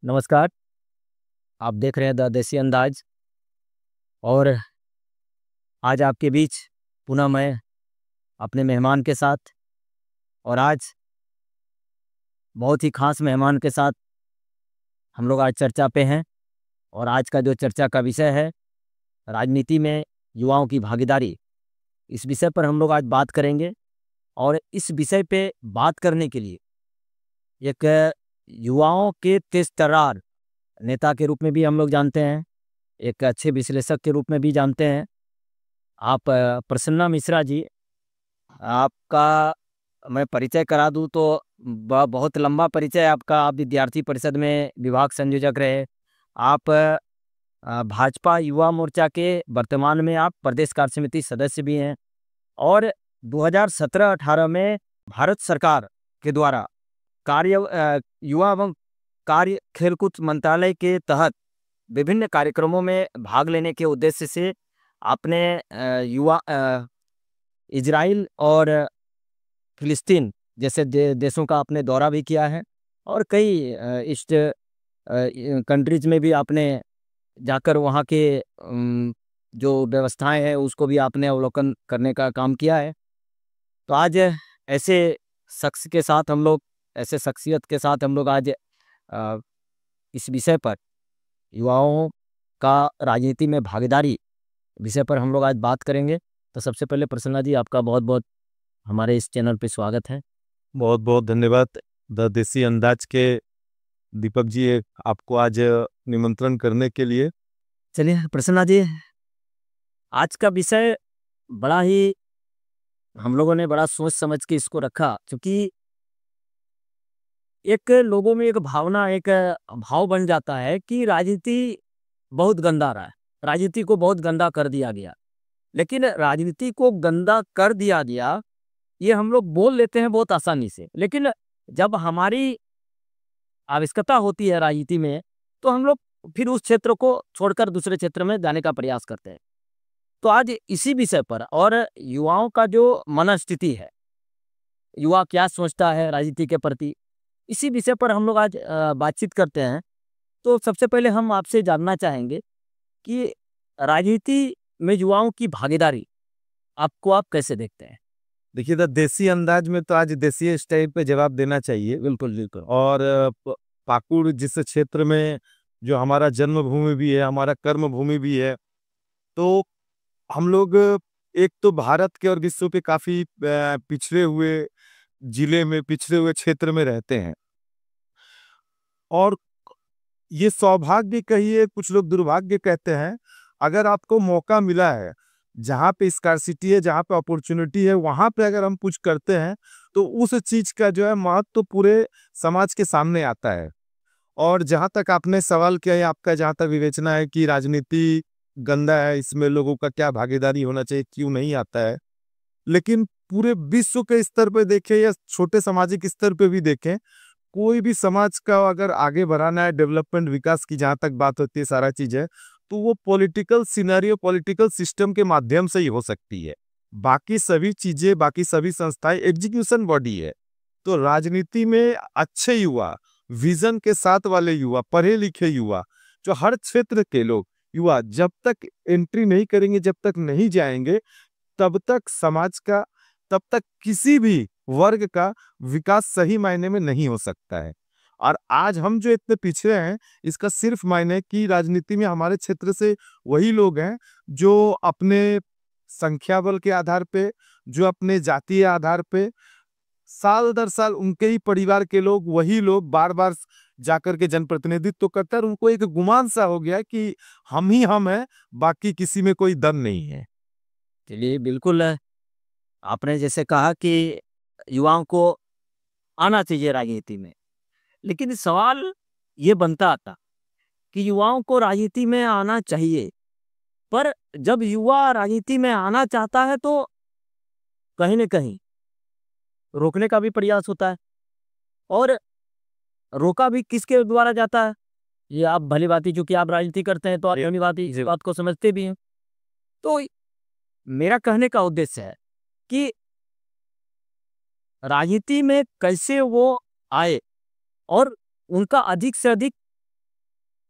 नमस्कार। आप देख रहे हैं द देसी अंदाज। और आज आपके बीच पुनः मैं अपने मेहमान के साथ, और आज बहुत ही खास मेहमान के साथ हम लोग आज चर्चा पे हैं। और आज का जो चर्चा का विषय है, राजनीति में युवाओं की भागीदारी। इस विषय पर हम लोग आज बात करेंगे। और इस विषय पे बात करने के लिए एक युवाओं के तेज तर्रार नेता के रूप में भी हम लोग जानते हैं, एक अच्छे विश्लेषक के रूप में भी जानते हैं। आप प्रसन्ना मिश्रा जी, आपका मैं परिचय करा दूं तो बहुत लंबा परिचय है आपका। आप विद्यार्थी परिषद में विभाग संयोजक रहे। आप भाजपा युवा मोर्चा के वर्तमान में आप प्रदेश कार्य समिति सदस्य भी हैं। और 2017-18 में भारत सरकार के द्वारा युवा एवं कार्य खेलकूद मंत्रालय के तहत विभिन्न कार्यक्रमों में भाग लेने के उद्देश्य से आपने इजराइल और फिलिस्तीन जैसे देशों का आपने दौरा भी किया है। और कई ईस्ट कंट्रीज में भी आपने जाकर वहाँ के जो व्यवस्थाएं हैं उसको भी आपने अवलोकन करने का काम किया है। तो आज ऐसे शख्स के साथ हम लोग ऐसे शख्सियत के साथ हम लोग आज इस विषय पर, युवाओं का राजनीति में भागीदारी विषय पर हम लोग आज बात करेंगे। तो सबसे पहले प्रसन्ना जी, आपका बहुत बहुत हमारे इस चैनल पे स्वागत है। बहुत बहुत धन्यवाद द देसी अंदाज के दीपक जी, आपको आज निमंत्रण करने के लिए। चलिए प्रसन्ना जी, आज का विषय बड़ा ही हम लोगों ने बड़ा सोच समझ के इसको रखा, क्योंकि एक लोगों में एक भावना, एक भाव बन जाता है कि राजनीति बहुत गंदा रहा है, राजनीति को बहुत गंदा कर दिया गया। लेकिन राजनीति को गंदा कर दिया गया ये हम लोग बोल लेते हैं बहुत आसानी से, लेकिन जब हमारी आवश्यकता होती है राजनीति में तो हम लोग फिर उस क्षेत्र को छोड़कर दूसरे क्षेत्र में जाने का प्रयास करते हैं। तो आज इसी विषय पर और युवाओं का जो मनस्थिति है, युवा क्या सोचता है राजनीति के प्रति, इसी विषय पर हम लोग आज बातचीत करते हैं। तो सबसे पहले हम आपसे जानना चाहेंगे कि राजनीति में युवाओं की भागीदारी आपको आप कैसे देखते हैं? देखिए, द देसी अंदाज में तो आज देसी स्टाइल पे जवाब देना चाहिए। बिल्कुल बिल्कुल। और पाकुड़ जिस क्षेत्र में जो हमारा जन्मभूमि भी है, हमारा कर्म भूमि भी है, तो हम लोग एक तो भारत के और विश्व के काफी पिछड़े हुए जिले में, पिछड़े हुए क्षेत्र में रहते हैं। और ये सौभाग्य कहिए, कुछ लोग दुर्भाग्य कहते हैं। अगर आपको मौका मिला है, जहाँ पे स्कार्सिटी है, जहाँ पे अपॉर्चुनिटी है, वहाँ पे अगर हम कुछ करते हैं तो उस चीज का जो है महत्व तो पूरे समाज के सामने आता है। और जहाँ तक आपने सवाल किया है, आपका जहाँ तक विवेचना है कि राजनीति गंदा है, इसमें लोगों का क्या भागीदारी होना चाहिए, क्यों नहीं आता है, लेकिन पूरे विश्व के स्तर पे देखें या छोटे सामाजिक स्तर पे भी देखें, कोई भी समाज का अगर आगे बढ़ाना है, डेवलपमेंट विकास की जहां तक बात होती है, सारा चीज है, तो वो पॉलिटिकल सिनेरियो, पॉलिटिकल सिस्टम के माध्यम से ही हो सकती है। बाकी सभी चीजें, बाकी सभी संस्थाएं एग्जीक्यूशन बॉडी है। तो राजनीति में अच्छे युवा, विजन के साथ वाले युवा, पढ़े लिखे युवा, जो हर क्षेत्र के लोग युवा जब तक एंट्री नहीं करेंगे, जब तक नहीं जाएंगे, तब तक समाज का, तब तक किसी भी वर्ग का विकास सही मायने में नहीं हो सकता है। और आज हम जो इतने पिछड़े हैं, इसका सिर्फ मायने कि राजनीति में हमारे क्षेत्र से वही लोग हैं जो अपने संख्या बल के आधार पे, जो अपने जातीय आधार पे, साल दर साल उनके ही परिवार के लोग, वही लोग बार बार जाकर के जनप्रतिनिधित्व करते हैं। उनको एक गुमान सा हो गया कि हम ही हम हैं, बाकी किसी में कोई दम नहीं है। चलिए बिल्कुल, आपने जैसे कहा कि युवाओं को आना चाहिए राजनीति में, लेकिन सवाल ये बनता आता कि युवाओं को राजनीति में आना चाहिए, पर जब युवा राजनीति में आना चाहता है तो कहीं न कहीं रोकने का भी प्रयास होता है। और रोका भी किसके द्वारा जाता है, ये आप भली भांति, चूंकि आप राजनीति करते हैं तो आप भली भांति इस बात को समझते भी हैं। तो मेरा कहने का उद्देश्य है कि राजनीति में कैसे वो आए और उनका अधिक से अधिक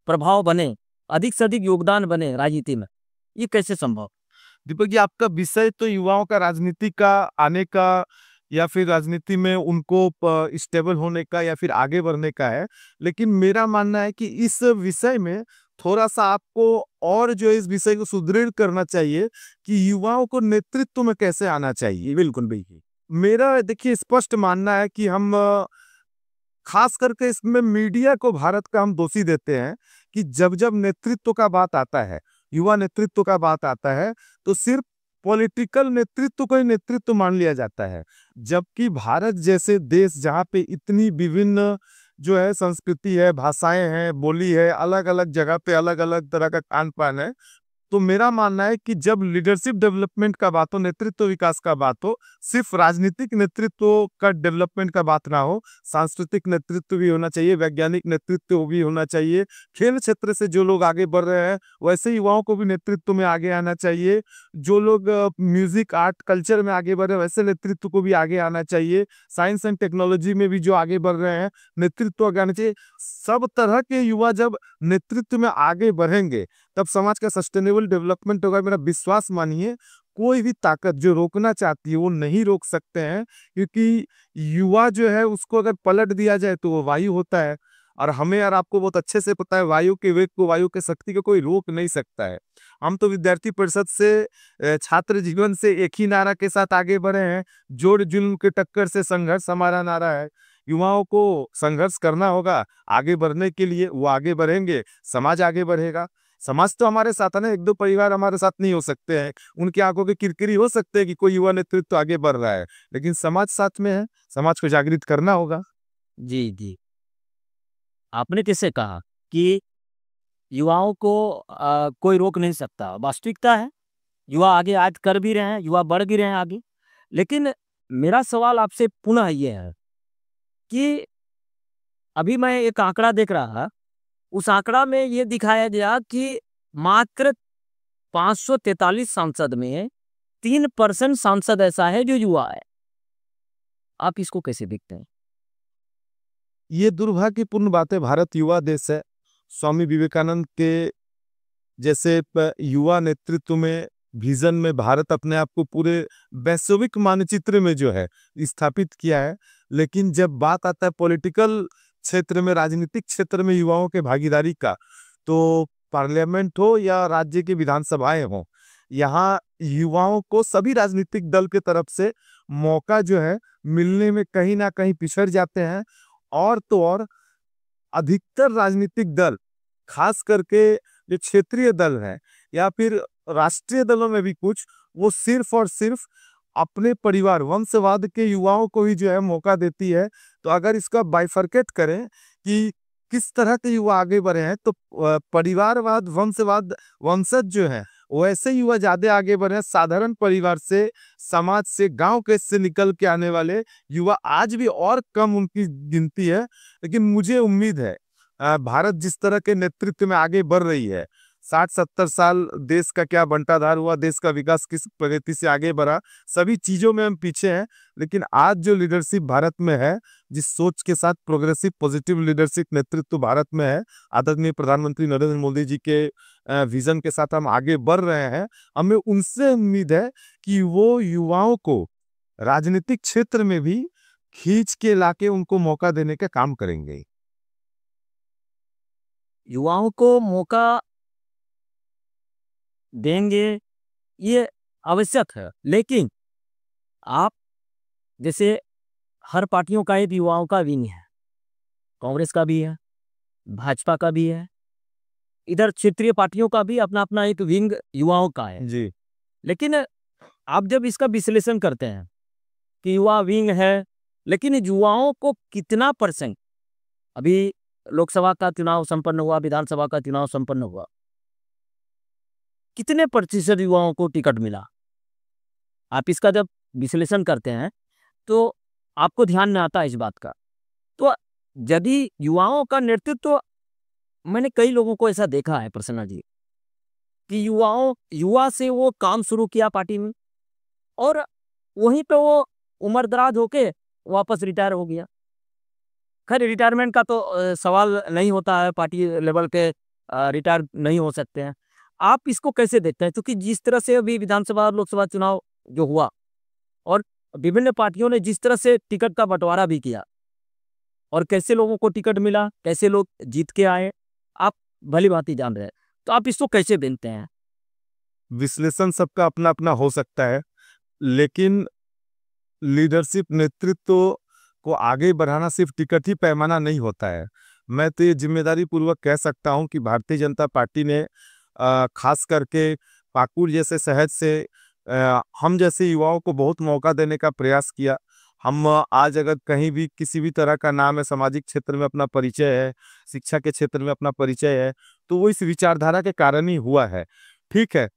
प्रभाव बने, अधिक से अधिक योगदान बने राजनीति में, ये कैसे संभव? दीपक जी, आपका विषय तो युवाओं का राजनीति का आने का या फिर राजनीति में उनको स्टेबल होने का या फिर आगे बढ़ने का है। लेकिन मेरा मानना है कि इस विषय में थोड़ा सा आपको और जो है इस विषय को सुदृढ़ करना चाहिए कि युवाओं को नेतृत्व में कैसे आना चाहिए। बिल्कुल, बिल्कुल। मेरा देखिए स्पष्ट मानना है कि हम खास करके इसमें मीडिया को भारत का हम दोषी देते हैं कि जब जब नेतृत्व का बात आता है, युवा नेतृत्व का बात आता है, तो सिर्फ पॉलिटिकल नेतृत्व को ही नेतृत्व मान लिया जाता है। जबकि भारत जैसे देश जहाँ पे इतनी विभिन्न जो है संस्कृति है, भाषाएं हैं, बोली है, अलग अलग जगह पे अलग अलग तरह का खान पान है, तो मेरा मानना है कि जब लीडरशिप डेवलपमेंट का बात हो, नेतृत्व विकास का बात हो, सिर्फ राजनीतिक नेतृत्व का डेवलपमेंट का बात ना हो, सांस्कृतिक नेतृत्व भी होना चाहिए, वैज्ञानिक नेतृत्व भी होना चाहिए। खेल क्षेत्र से जो लोग आगे बढ़ रहे हैं वैसे युवाओं को भी नेतृत्व में आगे आना चाहिए। जो लोग म्यूजिक आर्ट कल्चर में आगे बढ़ रहे हैं वैसे नेतृत्व को भी आगे आना चाहिए। साइंस एंड टेक्नोलॉजी में भी जो आगे बढ़ रहे हैं नेतृत्व आगे आना चाहिए। सब तरह के युवा जब नेतृत्व में आगे बढ़ेंगे तब समाज का सस्टेनेबल डेवलपमेंट होगा। मेरा विश्वास मानिए, कोई भी ताकत जो रोकना चाहती है वो नहीं रोक सकते हैं, क्योंकि युवा जो है उसको अगर पलट दिया जाए तो वो वायु होता है। और हमें और आपको बहुत अच्छे से पता है वायु के वेग को, वायु के शक्ति को कोई रोक नहीं सकता है। हम तो विद्यार्थी परिषद से छात्र जीवन से एक ही नारा के साथ आगे बढ़े हैं, जोड़ जुल्म के टक्कर से संघर्ष हमारा नारा है। युवाओं को संघर्ष करना होगा आगे बढ़ने के लिए, वो आगे बढ़ेंगे, समाज आगे बढ़ेगा। समाज तो हमारे साथ है ना, एक दो परिवार हमारे साथ नहीं हो सकते हैं, उनकी आंखों की किरकिरी हो सकते हैं कि कोई युवा नेतृत्व आगे बढ़ रहा है, लेकिन समाज साथ में है, समाज को जागृत करना होगा। जी, जी। आपने किससे कहा कि युवाओं को कोई रोक नहीं सकता। वास्तविकता है, युवा आगे आज कर भी रहे हैं, युवा बढ़ भी रहे हैं आगे। लेकिन मेरा सवाल आपसे पुनः ये है कि अभी मैं एक आंकड़ा देख रहा, उस आंकड़ा में ये दिखाया गया कि मात्र 543 सांसद में 3% सांसद ऐसा है जो युवा है। आप इसको कैसे देखते हैं? ये दुर्भाग्यपूर्ण बात है। भारत युवा देश है। स्वामी विवेकानंद के जैसे युवा नेतृत्व में, विजन में भारत अपने आप को पूरे वैश्विक मानचित्र में जो है स्थापित किया है। लेकिन जब बात आता है पॉलिटिकल क्षेत्र में, राजनीतिक क्षेत्र में युवाओं के भागीदारी का, तो पार्लियामेंट हो या राज्य की विधानसभाएं हो, यहाँ युवाओं को सभी राजनीतिक दल के तरफ से मौका जो है मिलने में कहीं ना कहीं पिछड़ जाते हैं। और तो और अधिकतर राजनीतिक दल, खास करके जो क्षेत्रीय दल हैं या फिर राष्ट्रीय दलों में भी कुछ, वो सिर्फ और सिर्फ अपने परिवार वंशवाद के युवाओं को ही जो है मौका देती है। तो अगर इसका बाइफरकेट करें कि किस तरह के युवा आगे बढ़े हैं, तो परिवारवाद, वंशवाद, वंशज जो है वैसे युवा ज्यादा आगे बढ़े हैं। साधारण परिवार से, समाज से, गांव के से निकल के आने वाले युवा आज भी और कम उनकी गिनती है। लेकिन मुझे उम्मीद है भारत जिस तरह के नेतृत्व में आगे बढ़ रही है, 60-70 साल देश का क्या बंटाधार हुआ, देश का विकास किस प्रगति से आगे बढ़ा, सभी चीजों में हम पीछे हैं। लेकिन आज जो लीडरशिप भारत में है, जिस सोच के साथ प्रोग्रेसिव पॉजिटिव लीडरशिप नेतृत्व भारत में है, आदरणीय प्रधानमंत्री नरेंद्र मोदी जी के विजन के साथ हम आगे बढ़ रहे हैं। हमें उनसे उम्मीद है कि वो युवाओं को राजनीतिक क्षेत्र में भी खींच के लाके उनको मौका देने का काम करेंगे। युवाओं को मौका देंगे, ये आवश्यक है। लेकिन आप जैसे हर पार्टियों का एक युवाओं का विंग है, कांग्रेस का भी है, भाजपा का भी है, इधर क्षेत्रीय पार्टियों का भी अपना अपना एक विंग युवाओं का है। जी। लेकिन आप जब इसका विश्लेषण करते हैं कि युवा विंग है, लेकिन युवाओं को कितना परसेंट, अभी लोकसभा का चुनाव संपन्न हुआ, विधानसभा का चुनाव संपन्न हुआ, कितने प्रतिशत युवाओं को टिकट मिला? आप इसका जब विश्लेषण करते हैं तो आपको ध्यान में आता है इस बात का। तो यदि युवाओं का नेतृत्व, मैंने कई लोगों को ऐसा देखा है प्रसन्ना जी, कि युवा से वो काम शुरू किया पार्टी में और वहीं पे वो उम्रदराज होके वापस रिटायर हो गया। खैर, रिटायरमेंट का तो सवाल नहीं होता है पार्टी लेवल पे, रिटायर नहीं हो सकते हैं। आप इसको कैसे देखते हैं? क्योंकि जिस तरह से अभी विधानसभा और लोकसभा चुनाव जो हुआ और विभिन्न पार्टियों ने जिस तरह से टिकट का बंटवारा भी किया और कैसे लोगों को टिकट मिला, कैसे लोग जीत के आए, आप भली-भांति जान रहे हैं। तो आप इसको कैसे देखते हैं? विश्लेषण सबका अपना-अपना हो सकता है, लेकिन लीडरशिप नेतृत्व को आगे बढ़ाना सिर्फ टिकट ही पैमाना नहीं होता है। मैं तो ये ज़िम्मेदारी पूर्वक कह सकता हूँ कि भारतीय जनता पार्टी ने ख़ास करके पाकुड़ जैसे शहर से हम जैसे युवाओं को बहुत मौका देने का प्रयास किया। हम आज अगर कहीं भी किसी भी तरह का नाम है, सामाजिक क्षेत्र में अपना परिचय है, शिक्षा के क्षेत्र में अपना परिचय है, तो वो इस विचारधारा के कारण ही हुआ है। ठीक है,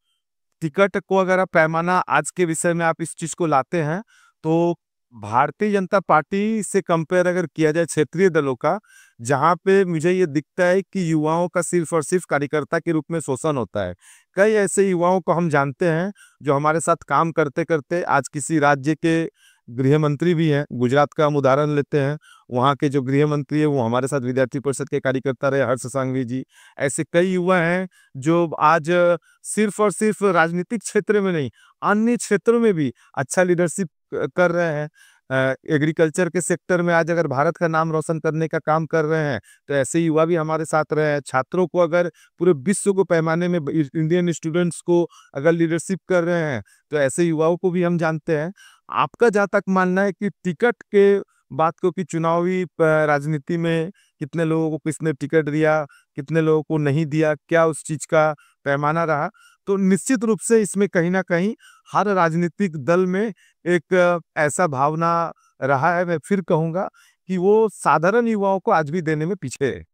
टिकट को अगर आप पैमाना आज के विषय में आप इस चीज़ को लाते हैं, तो भारतीय जनता पार्टी से कंपेयर अगर किया जाए क्षेत्रीय दलों का, जहाँ पे मुझे ये दिखता है कि युवाओं का सिर्फ़ और सिर्फ़ कार्यकर्ता के रूप में शोषण होता है। कई ऐसे युवाओं को हम जानते हैं, जो हमारे साथ काम करते-करते आज किसी राज्य के गृह मंत्री भी हैं। गुजरात का हम उदाहरण लेते हैं, वहाँ के जो गृह मंत्री हैं, वो हमारे साथ विद्यार्थी परिषद के कार्यकर्ता रहे, हर्ष सांघवी जी। ऐसे कई युवा हैं, जो आज सिर्फ़ और सिर्फ़ राजनीतिक क्षेत्र में नहीं, अन्य क्षेत्रों में भी अच्छा लीडरशिप कर रहे हैं। एग्रीकल्चर के सेक्टर में आज अगर भारत का नाम रोशन करने का काम कर रहे हैं, तो ऐसे युवा भी हमारे साथ रहे हैं। छात्रों को अगर पूरे विश्व को पैमाने में इंडियन स्टूडेंट्स को अगर लीडरशिप कर रहे हैं, तो ऐसे युवाओं को भी हम जानते हैं। आपका जहाँ तक मानना है कि टिकट के बात को कि चुनावी राजनीति में कितने लोगों को किसने टिकट दिया, कितने लोगों को नहीं दिया, क्या उस चीज़ का पैमाना रहा? तो निश्चित रूप से इसमें कहीं न कहीं हर राजनीतिक दल में एक ऐसा भावना रहा है, मैं फिर कहूँगा कि वो साधारण युवाओं को आज भी देने में पीछे है।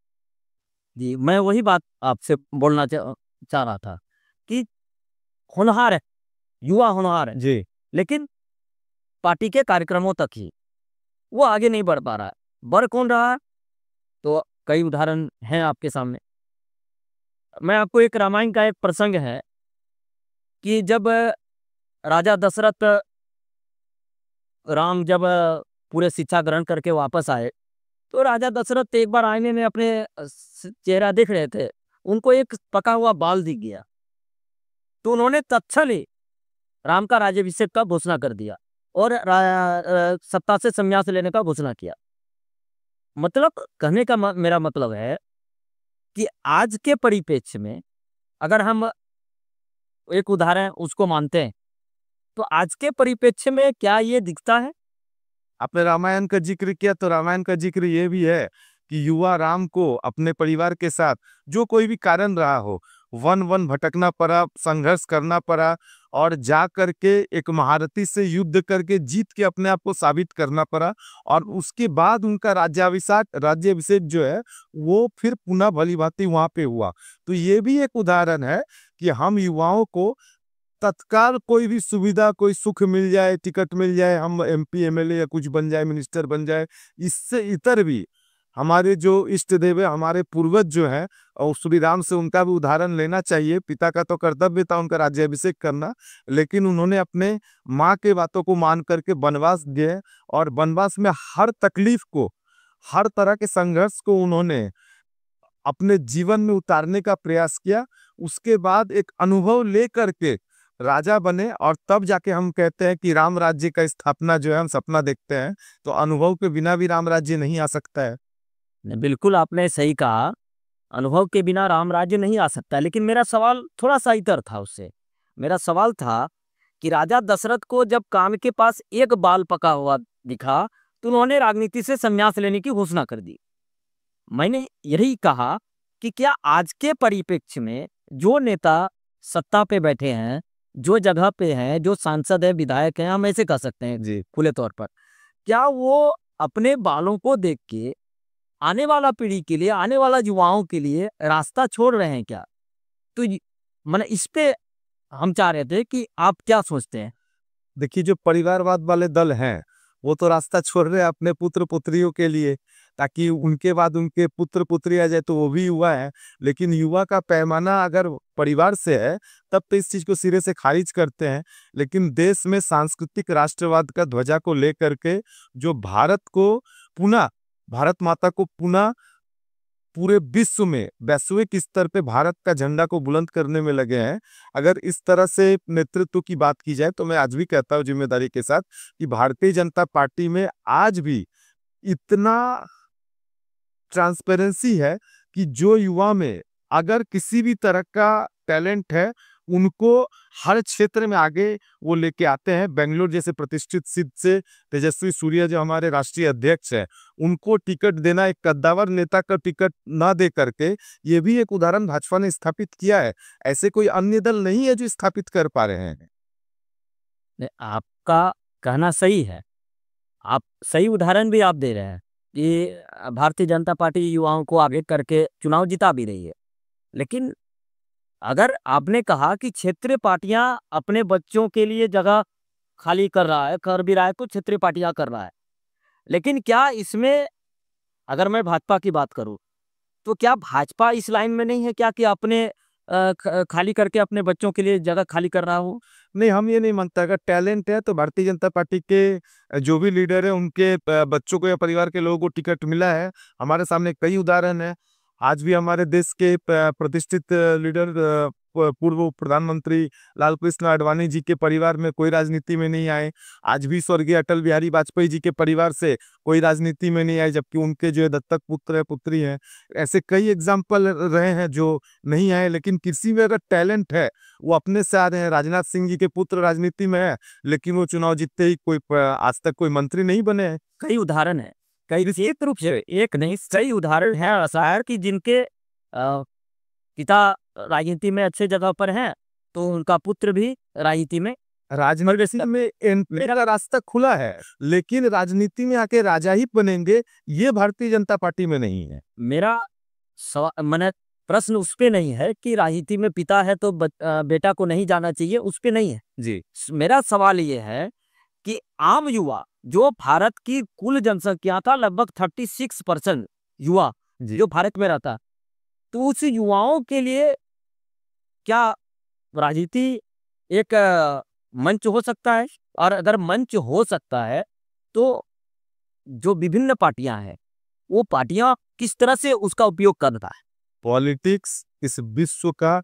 जी, मैं वही बात आपसे बोलना चाह रहा था कि होनहार है, युवा होनहार है, जी। लेकिन पार्टी के कार्यक्रमों तक ही, वो आगे नहीं बढ़ पा रहा है। बढ़ कौन रहा है? तो कई उदाहरण हैं आपके सामने। मैं आपको एक रामायण का एक प्रसंग है कि जब राजा दशरथ राम जब पूरे शिक्षा ग्रहण करके वापस आए, तो राजा दशरथ एक बार आईने में अपने चेहरा देख रहे थे, उनको एक पका हुआ बाल दिख गया, तो उन्होंने तत्क्षण ही राम का राज्याभिषेक का घोषणा कर दिया और सत्ता से संन्यास लेने का घोषणा किया। मतलब कहने का मेरा मतलब है कि आज के परिप्रेक्ष्य में अगर हम एक उदाहरण उसको मानते हैं, तो आज के परिप्रेक्ष्य में क्या ये दिखता है? आपने रामायण का ज़िक्र किया, तो रामायण का ज़िक्र ये भी है कि युवा राम को अपने परिवार के साथ जो कोई भी कारण रहा हो, वन-वन भटकना पड़ा, संघर्ष करना पड़ा और जा करके एक महारथी से युद्ध करके जीत के अपने आप को साबित करना पड़ा और उसके बाद उनका राज्याभिषेक जो है, वो फिर पुनः भली-भाँति वहाँ पे हुआ। तो ये भी एक उदाहरण है कि हम युवाओं को तत्काल कोई भी सुविधा, कोई सुख मिल जाए, टिकट मिल जाए, हम एमपी, एमएलए या कुछ बन जाए, मिनिस्टर बन जाए, इससे इतर भी हमारे जो इष्ट देव है, हमारे पूर्वज जो हैं और श्री राम से उनका भी उदाहरण लेना चाहिए। पिता का तो कर्तव्य था उनका राज्याभिषेक करना, लेकिन उन्होंने अपने माँ के बातों को मान करके वनवास गए और वनवास में हर तकलीफ को, हर तरह के संघर्ष को उन्होंने अपने जीवन में उतारने का प्रयास किया। उसके बाद एक अनुभव लेकर के राजा बने और तब जाके हम कहते हैं कि राम राज्य का स्थापना जो है हम सपना देखते हैं, तो अनुभव के बिना भी राम राज्य नहीं आ सकता है। बिल्कुल आपने सही कहा, अनुभव के बिना राम राज्य नहीं आ सकता। लेकिन मेरा सवाल थोड़ा-सा इतर था उससे। मेरा सवाल था कि राजा दशरथ को जब कान के पास एक बाल पका हुआ दिखा, तो उन्होंने राजनीति से संन्यास लेने की घोषणा कर दी। मैंने यही कहा कि क्या आज के परिप्रेक्ष्य में जो नेता सत्ता पे बैठे हैं, जो जगह पे हैं, जो सांसद हैं, विधायक हैं, हम ऐसे कह सकते हैं जी। खुले तौर पर, क्या वो अपने बालों को देख के आने वाला पीढ़ी के लिए, आने वाला युवाओं के लिए रास्ता छोड़ रहे हैं क्या? तो माने इस पे हम चाह रहे थे कि आप क्या सोचते हैं? देखिए, जो परिवारवाद वाले दल हैं, वो तो रास्ता छोड़ रहे हैं अपने पुत्र-पुत्रियों के लिए, ताकि उनके बाद उनके पुत्र-पुत्री आ जाए तो वो भी युवा है। लेकिन युवा का पैमाना अगर परिवार से है, तब तो इस चीज़ को सिरे से खारिज करते हैं। लेकिन देश में सांस्कृतिक राष्ट्रवाद का ध्वजा को लेकर के जो भारत माता को पुनः पूरे विश्व में वैश्विक स्तर पे भारत का झंडा को बुलंद करने में लगे हैं। अगर इस तरह से नेतृत्व की बात की जाए तो मैं आज भी कहता हूँ जिम्मेदारी के साथ कि भारतीय जनता पार्टी में आज भी इतना ट्रांसपेरेंसी है कि जो युवा में अगर किसी भी तरह का टैलेंट है, उनको हर क्षेत्र में आगे वो लेके आते हैं। बेंगलोर जैसे प्रतिष्ठित सीट से तेजस्वी सूर्या जो हमारे राष्ट्रीय अध्यक्ष है, उनको टिकट देना, एक कद्दावर नेता का टिकट ना दे करके, ये भी एक उदाहरण भाजपा ने स्थापित किया है। ऐसे कोई अन्य दल नहीं है जो स्थापित कर पा रहे हैं। आपका कहना सही है, आप सही उदाहरण भी आप दे रहे हैं कि भारतीय जनता पार्टी युवाओं को आगे करके चुनाव जिता भी रही है। लेकिन अगर आपने कहा कि क्षेत्रीय पार्टियां अपने बच्चों के लिए जगह खाली कर भी रहा है, तो क्षेत्रीय पार्टियां कर रहा है, लेकिन क्या इसमें अगर मैं भाजपा की बात करूं तो क्या भाजपा इस लाइन में नहीं है क्या कि अपने खाली करके अपने बच्चों के लिए जगह खाली कर रहा हो? नहीं, हम ये नहीं मानता। अगर टैलेंट है तो भारतीय जनता पार्टी के जो भी लीडर है उनके बच्चों को या परिवार के लोगों को टिकट मिला है। हमारे सामने कई उदाहरण है। आज भी हमारे देश के प्रतिष्ठित लीडर पूर्व प्रधानमंत्री लाल कृष्ण आडवाणी जी के परिवार में कोई राजनीति में नहीं आए। आज भी स्वर्गीय अटल बिहारी वाजपेयी जी के परिवार से कोई राजनीति में नहीं आए, जबकि उनके जो है दत्तक पुत्र है, पुत्री है। ऐसे कई एग्जाम्पल रहे हैं जो नहीं आए। लेकिन किसी में अगर टैलेंट है, वो अपने से आ रहे हैं। राजनाथ सिंह जी के पुत्र राजनीति में है, लेकिन वो चुनाव जीतते ही आज तक कोई मंत्री नहीं बने हैं। कई उदाहरण है, कई निश्चित रूप से एक नहीं कई उदाहरण है ऐसा है कि जिनके पिता राजनीति में अच्छे जगह पर हैं, तो उनका पुत्र भी राजनीति में राजनीति में एंट्री का रास्ता खुला है, लेकिन राजनीति में आके राजा ही बनेंगे, ये भारतीय जनता पार्टी में नहीं है। मेरा मैंने प्रश्न उस पे नहीं है कि राजनीति में पिता है तो बेटा को नहीं जाना चाहिए, उस पे नहीं है जी। मेरा सवाल ये है कि आम युवा जो भारत की कुल जनसंख्या था लगभग 36% युवा जो भारत में रहता, तो उस युवाओं के लिए क्या राजनीति एक मंच हो सकता है? और अगर मंच हो सकता है तो जो विभिन्न पार्टियां हैं वो पार्टियां किस तरह से उसका उपयोग करता है? पॉलिटिक्स इस विश्व का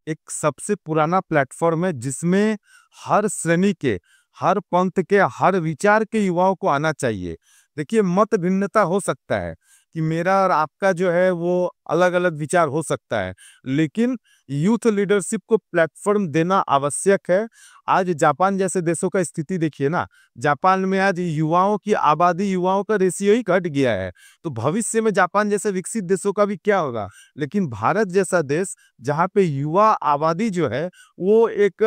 एक सबसे पुराना प्लेटफॉर्म है, जिसमें हर श्रेणी के, हर पंथ के, हर विचार के युवाओं को आना चाहिए। देखिए, मत भिन्नता हो सकता है कि मेरा और आपका जो है वो अलग अलग विचार हो सकता है, लेकिन यूथ लीडरशिप को प्लेटफॉर्म देना आवश्यक है। आज जापान जैसे देशों का स्थिति देखिए ना, जापान में आज युवाओं की आबादी, युवाओं का रेशियो ही घट गया है। तो भविष्य में जापान जैसे विकसित देशों का भी क्या होगा? लेकिन भारत जैसा देश, जहाँ पे युवा आबादी जो है वो एक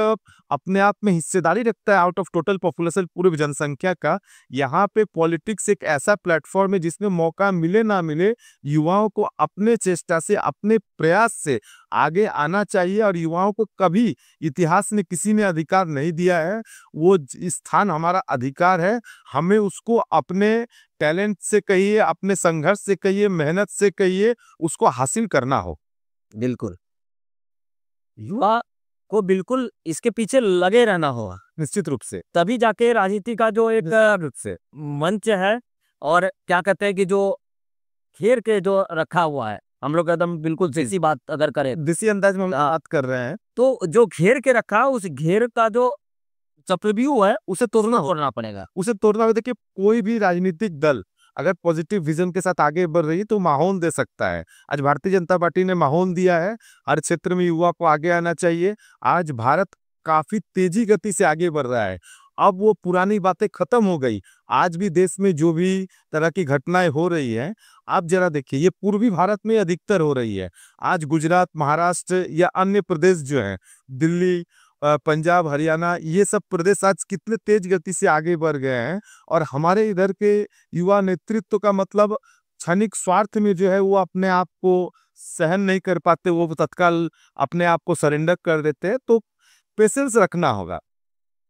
अपने आप में हिस्सेदारी रखता है आउट ऑफ टोटल पॉपुलेशन पूरी जनसंख्या का, यहाँ पे पॉलिटिक्स एक ऐसा प्लेटफॉर्म है जिसमें मौका मिले ना मिले युवाओं को अपने चेष्टा से, अपने प्रयास से आगे आना चाहिए। और युवाओं को कभी इतिहास में किसी ने अधिकार नहीं दिया है, वो स्थान हमारा अधिकार है। हमें उसको अपने टैलेंट से कहिए, अपने संघर्ष से कहिए, मेहनत से कहिए, उसको हासिल करना हो। बिल्कुल, युवा को बिल्कुल इसके पीछे लगे रहना होगा, निश्चित रूप से, तभी जाके राजनीति का जो एक रूप से मंच है और क्या कहते हैं कि जो घेर के जो रखा हुआ है, हम लोग एकदम बिल्कुल देसी बात अगर करें, देसी अंदाज में हम बात कर रहे हैं, तो जो घेर के रखा, उस घेर का जो चक्रव्यूह है उसे तोड़ना पड़ेगा। उसे तोड़ना होगा। देखिए, कोई भी राजनीतिक दल अगर पॉजिटिव विजन के साथ आगे बढ़ रही है तो माहौल दे सकता है। आज भारतीय जनता पार्टी ने माहौल दिया है, हर क्षेत्र में युवा को आगे आना चाहिए। आज भारत काफी तेजी गति से आगे बढ़ रहा है। अब वो पुरानी बातें खत्म हो गई। आज भी देश में जो भी तरह की घटनाएं हो रही है, आप जरा देखिए, ये पूर्वी भारत में अधिकतर हो रही है। आज गुजरात, महाराष्ट्र या अन्य प्रदेश जो है, दिल्ली, पंजाब, हरियाणा, ये सब प्रदेश आज कितने तेज गति से आगे बढ़ गए हैं। और हमारे इधर के युवा नेतृत्व का मतलब क्षणिक स्वार्थ में जो है वो अपने आप को सहन नहीं कर पाते, वो तत्काल अपने आप को सरेंडर कर देते हैं। तो पेशेंस रखना होगा।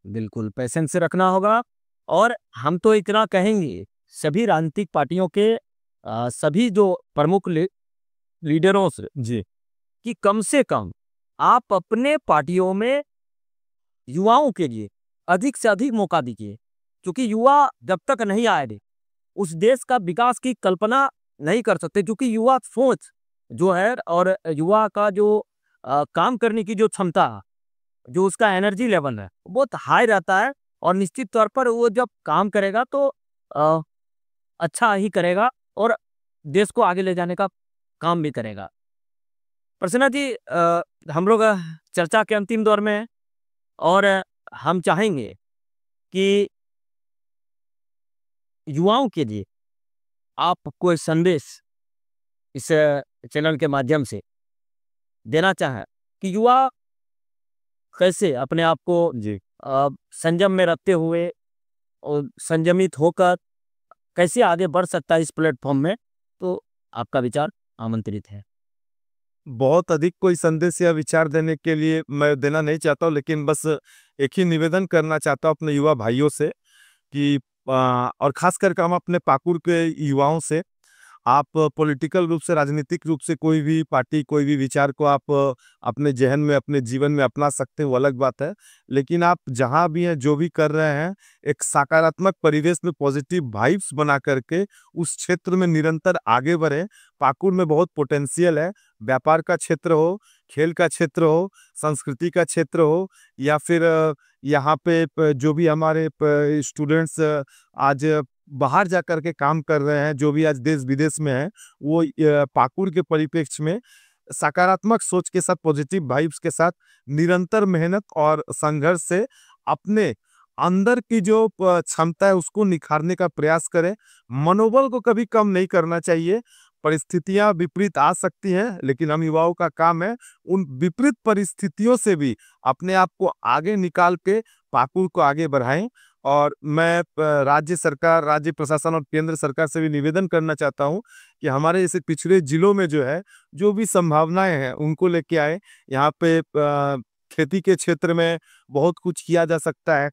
बिल्कुल पेशेंस रखना होगा। और हम तो इतना कहेंगे सभी राजनीतिक पार्टियों के सभी जो प्रमुख लीडरों से जी, कि कम से कम आप अपने पार्टियों में युवाओं के लिए अधिक से अधिक मौका दीजिए, क्योंकि युवा जब तक नहीं आएंगे उस देश का विकास की कल्पना नहीं कर सकते, क्योंकि युवा सोच जो है और युवा का जो काम करने की जो क्षमता, जो उसका एनर्जी लेवल है, वो बहुत हाई रहता है। और निश्चित तौर पर वो जब काम करेगा तो अ, अच्छा ही करेगा और देश को आगे ले जाने का काम भी करेगा। प्रसन्ना जी, हम लोग चर्चा के अंतिम दौर में हैं और हम चाहेंगे कि युवाओं के लिए आप कोई संदेश इस चैनल के माध्यम से देना चाहें कि युवा कैसे अपने आप को जी। संयम में रखते हुए और संयमित होकर कैसे आगे बढ़ सकता है इस प्लेटफॉर्म में, तो आपका विचार आमंत्रित है। बहुत अधिक कोई संदेश या विचार देने के लिए मैं देना नहीं चाहता हूँ, लेकिन बस एक ही निवेदन करना चाहता हूँ अपने युवा भाइयों से कि और खास करके हम अपने पाकुड़ के युवाओं से, आप पॉलिटिकल रूप से, राजनीतिक रूप से कोई भी पार्टी, कोई भी विचार को आप अपने ज़हन में, अपने जीवन में अपना सकते हैं, वो अलग बात है। लेकिन आप जहाँ भी हैं, जो भी कर रहे हैं, एक सकारात्मक परिवेश में पॉजिटिव वाइब्स बना करके उस क्षेत्र में निरंतर आगे बढ़ें। पाकुड़ में बहुत पोटेंशियल है, व्यापार का क्षेत्र हो, खेल का क्षेत्र हो, संस्कृति का क्षेत्र हो, या फिर यहाँ पे जो भी हमारे स्टूडेंट्स आज बाहर जाकर के काम कर रहे हैं, जो भी आज देश विदेश में हैं, वो पाकुड़ के परिप्रेक्ष्य में सकारात्मक सोच के साथ, पॉजिटिव वाइब्स के साथ, निरंतर मेहनत और संघर्ष से अपने अंदर की जो क्षमता है उसको निखारने का प्रयास करें। मनोबल को कभी कम नहीं करना चाहिए। परिस्थितियां विपरीत आ सकती हैं, लेकिन हम युवाओं का काम है उन विपरीत परिस्थितियों से भी अपने आप को आगे निकाल के पाकुड़ को आगे बढ़ाएं। और मैं राज्य सरकार, राज्य प्रशासन और केंद्र सरकार से भी निवेदन करना चाहता हूं कि हमारे जैसे पिछड़े जिलों में जो है, जो भी संभावनाएं हैं उनको लेके आए। यहाँ पे खेती के क्षेत्र में बहुत कुछ किया जा सकता है।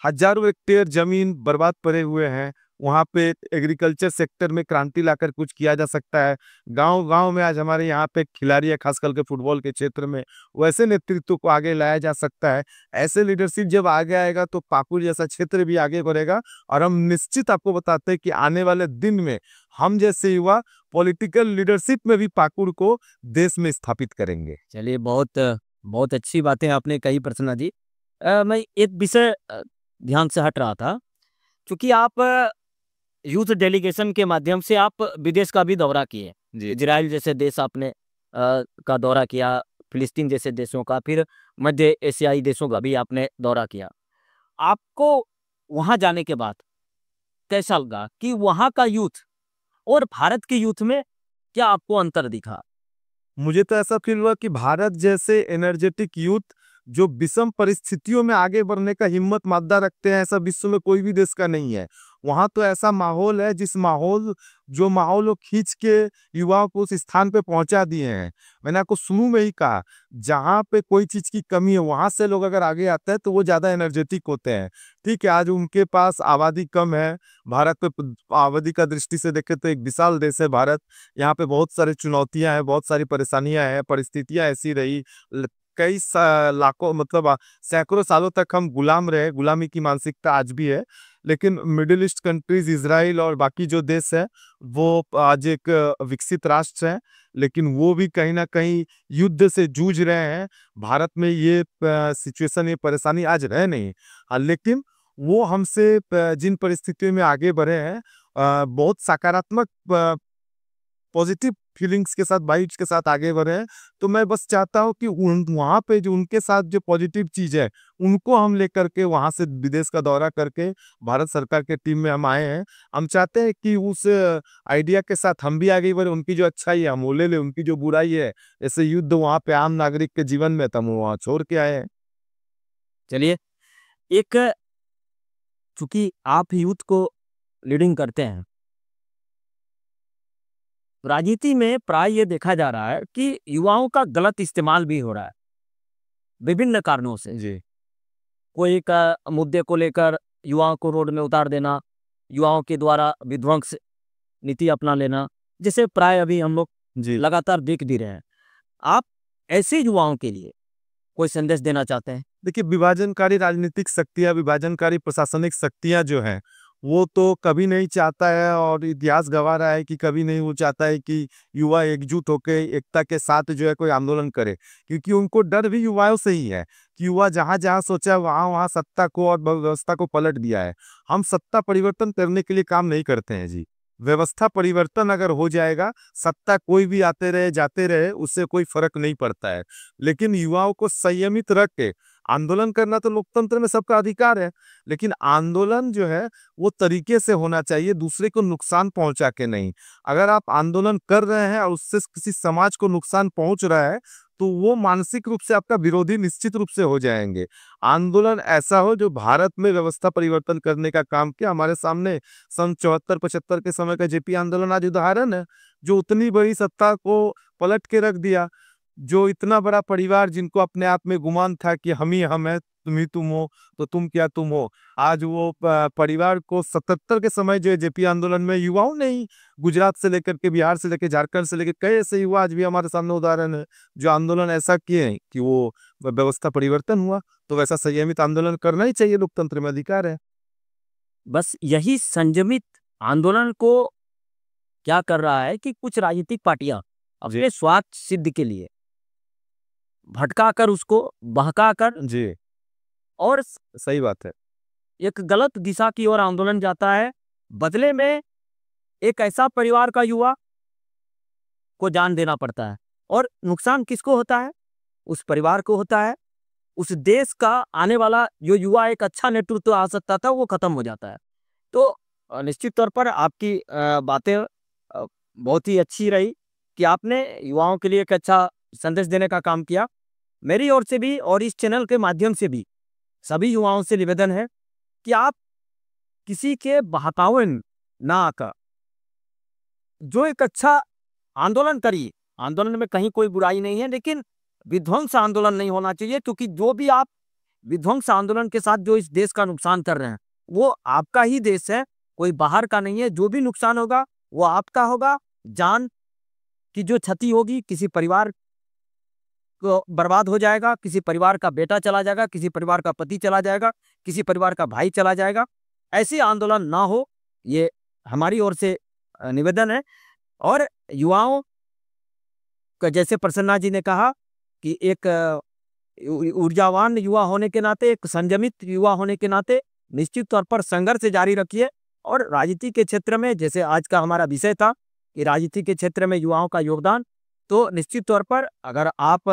हजारों हेक्टेयर जमीन बर्बाद पड़े हुए हैं, वहाँ पे एग्रीकल्चर सेक्टर में क्रांति लाकर कुछ किया जा सकता है। गांव-गांव में आज हमारे यहाँ पे खिलाड़ी है, खास करके फुटबॉल के क्षेत्र में, वैसे नेतृत्व को आगे लाया जा सकता है। ऐसे लीडरशिप जब आगे आएगा तो पाकुड़ जैसा क्षेत्र भी आगे बढ़ेगा। और हम निश्चित आपको बताते हैं कि आने वाले दिन में हम जैसे युवा पॉलिटिकल लीडरशिप में भी पाकुड़ को देश में स्थापित करेंगे। चलिए, बहुत बहुत अच्छी बातें आपने कही प्रसन्ना जी। मैं एक विषय ध्यान से हट रहा था, क्योंकि आप यूथ डेलीगेशन के माध्यम से आप विदेश का भी दौरा किए। जी। इजराइल जैसे देश आपने का दौरा किया, फिलिस्तीन जैसे देशों का, फिर मध्य एशियाई देशों का भी आपने दौरा किया। आपको वहाँ जाने के बाद कैसा लगा कि वहाँ का यूथ और भारत के यूथ में क्या आपको अंतर दिखा? मुझे तो ऐसा फील हुआ कि भारत जैसे एनर्जेटिक यूथ जो विषम परिस्थितियों में आगे बढ़ने का हिम्मत मादा रखते हैं, ऐसा विश्व में कोई भी देश का नहीं है। वहाँ तो ऐसा माहौल है, जो माहौल वो खींच के युवाओं को उस स्थान पे पहुंचा दिए हैं। मैंने आपको शुरू में ही कहा, जहाँ पे कोई चीज की कमी है, वहां से लोग अगर आगे आते हैं तो वो ज्यादा एनर्जेटिक होते हैं। ठीक है, आज उनके पास आबादी कम है। भारत पे आबादी का दृष्टि से देखें तो एक विशाल देश है भारत। यहाँ पे बहुत सारी चुनौतियां हैं, बहुत सारी परेशानियां हैं, परिस्थितियां ऐसी रही। लाखों, मतलब सैकड़ों सालों तक हम गुलाम रहे, गुलामी की मानसिकता आज भी है। लेकिन मिडिल ईस्ट कंट्रीज, इजराइल और बाकी जो देश है, वो आज एक विकसित राष्ट्र है, लेकिन वो भी कहीं ना कहीं युद्ध से जूझ रहे हैं। भारत में ये सिचुएशन, ये परेशानी आज रहे नहीं। लेकिन वो हमसे जिन परिस्थितियों में आगे बढ़े हैं, बहुत सकारात्मक पॉजिटिव फीलिंग्स के साथ, वाइब्स के साथ आगे बढ़े हैं। तो मैं बस चाहता हूँ कि वहाँ पे जो उनके साथ जो पॉजिटिव चीज़ है, उनको हम लेकर के वहाँ से विदेश का दौरा करके भारत सरकार के टीम में हम आए हैं। हम चाहते हैं कि उस आइडिया के साथ हम भी आगे बढ़े। उनकी जो अच्छाई है हम वो ले लें, उनकी जो बुराई है, ऐसे युद्ध वहाँ पे आम नागरिक के जीवन में, तो हम वहाँ छोड़ के आए हैं। चलिए, एक चूंकि आप यूथ को लीडिंग करते हैं, राजनीति में प्राय ये देखा जा रहा है कि युवाओं का गलत इस्तेमाल भी हो रहा है विभिन्न कारणों से। जी। कोई का मुद्दे को लेकर युवाओं को रोड में उतार देना, युवाओं के द्वारा विध्वंस नीति अपना लेना, जिसे प्राय अभी हम लोग जी। लगातार देख भी रहे हैं। आप ऐसे युवाओं के लिए कोई संदेश देना चाहते हैं? देखिए, विभाजनकारी राजनीतिक शक्तियां, विभाजनकारी प्रशासनिक शक्तियां जो हैं, वो तो कभी नहीं चाहता है, और इतिहास गवाह रहा है कि कभी नहीं वो चाहता है कि युवा एकजुट होकर एकता के साथ जो है कोई आंदोलन करे, क्योंकि उनको डर भी युवाओं से ही है कि युवा जहां जहां सोचा वहां वहां सत्ता को और व्यवस्था को पलट दिया है। हम सत्ता परिवर्तन करने के लिए काम नहीं करते हैं जी। व्यवस्था परिवर्तन अगर हो जाएगा, सत्ता कोई भी आते रहे जाते रहे, उससे कोई फर्क नहीं पड़ता है। लेकिन युवाओं को संयमित रख के आंदोलन करना तो लोकतंत्र में सबका अधिकार है, लेकिन आंदोलन जो है वो तरीके से होना चाहिए, दूसरे को नुकसान पहुंचा के नहीं। अगर आप आंदोलन कर रहे हैं और उससे किसी समाज को नुकसान पहुंच रहा है, तो वो मानसिक रूप से आपका विरोधी निश्चित रूप से हो जाएंगे। आंदोलन ऐसा हो जो भारत में व्यवस्था परिवर्तन करने का काम किया। हमारे सामने सन 74-75 के समय का जेपी आंदोलन आज उदाहरण है, जो उतनी बड़ी सत्ता को पलट के रख दिया। जो इतना बड़ा परिवार जिनको अपने आप में गुमान था कि हम ही हम है, तुम ही तुम हो, तो तुम क्या तुम हो, आज वो परिवार को 77 के समय जो जेपी आंदोलन में युवाओं ने ही, गुजरात से लेकर के बिहार से लेकर झारखंड से लेकर कई ऐसे युवा आज भी हमारे सामने उदाहरण है जो आंदोलन ऐसा किए हैं कि वो व्यवस्था परिवर्तन हुआ। तो वैसा संयमित आंदोलन करना ही चाहिए, लोकतंत्र में अधिकार है। बस यही संयमित आंदोलन को क्या कर रहा है कि कुछ राजनीतिक पार्टियां अपने स्वार्थ सिद्ध के लिए भटकाकर, उसको बहकाकर, जी और सही बात है। एक गलत दिशा की ओर आंदोलन जाता है। बदले में एक ऐसा परिवार का युवा को जान देना पड़ता है, और नुकसान किसको होता है? उस परिवार को होता है। उस देश का आने वाला जो युवा, एक अच्छा नेतृत्व आ सकता था, वो खत्म हो जाता है। तो निश्चित तौर पर आपकी बातें बहुत ही अच्छी रही कि आपने युवाओं के लिए एक अच्छा संदेश देने का काम किया। मेरी ओर से भी और इस चैनल के माध्यम से भी सभी युवाओं से निवेदन है कि आप किसी के बहकावे ना आकर जो एक अच्छा आंदोलन करिए। आंदोलन में कहीं कोई बुराई नहीं है, लेकिन विध्वंस आंदोलन नहीं होना चाहिए, क्योंकि जो भी आप विध्वंस आंदोलन के साथ जो इस देश का नुकसान कर रहे हैं, वो आपका ही देश है, कोई बाहर का नहीं है। जो भी नुकसान होगा वो आपका होगा। जान की जो क्षति होगी, किसी परिवार को बर्बाद हो जाएगा, किसी परिवार का बेटा चला जाएगा, किसी परिवार का पति चला जाएगा, किसी परिवार का भाई चला जाएगा। ऐसे आंदोलन ना हो, ये हमारी ओर से निवेदन है। और युवाओं का, जैसे प्रसन्ना जी ने कहा कि एक ऊर्जावान युवा होने के नाते, एक संयमित युवा होने के नाते निश्चित तौर पर संघर्ष जारी रखिए। और राजनीति के क्षेत्र में, जैसे आज का हमारा विषय था कि राजनीति के क्षेत्र में युवाओं का योगदान, तो निश्चित तौर पर अगर आप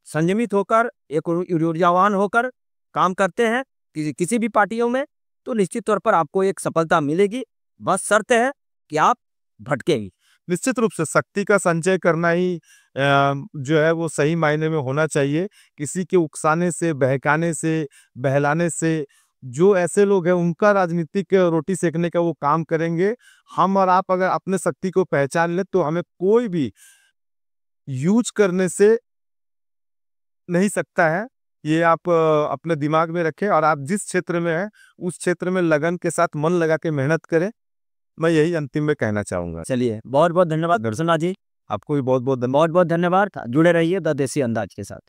संयमित होकर, एक ऊर्जावान होकर काम करते हैं किसी भी पार्टियों में, तो निश्चित तौर पर आपको एक सफलता मिलेगी। बस शर्त है कि आप भटकेंगे। निश्चित रूप से शक्ति का संचय करना ही जो है वो सही मायने में होना चाहिए। किसी के उकसाने से, बहकाने से, बहलाने से, जो ऐसे लोग हैं उनका राजनीतिक रोटी सेकने का वो काम करेंगे। हम और आप अगर अपने शक्ति को पहचान ले, तो हमें कोई भी यूज करने से नहीं सकता है। ये आप अपने दिमाग में रखें, और आप जिस क्षेत्र में हैं उस क्षेत्र में लगन के साथ मन लगा के मेहनत करें। मैं यही अंतिम में कहना चाहूंगा। चलिए, बहुत बहुत धन्यवाद प्रसन्ना जी। आपको भी बहुत बहुत बहुत बहुत धन्यवाद। जुड़े रहिए द देसी अंदाज के साथ।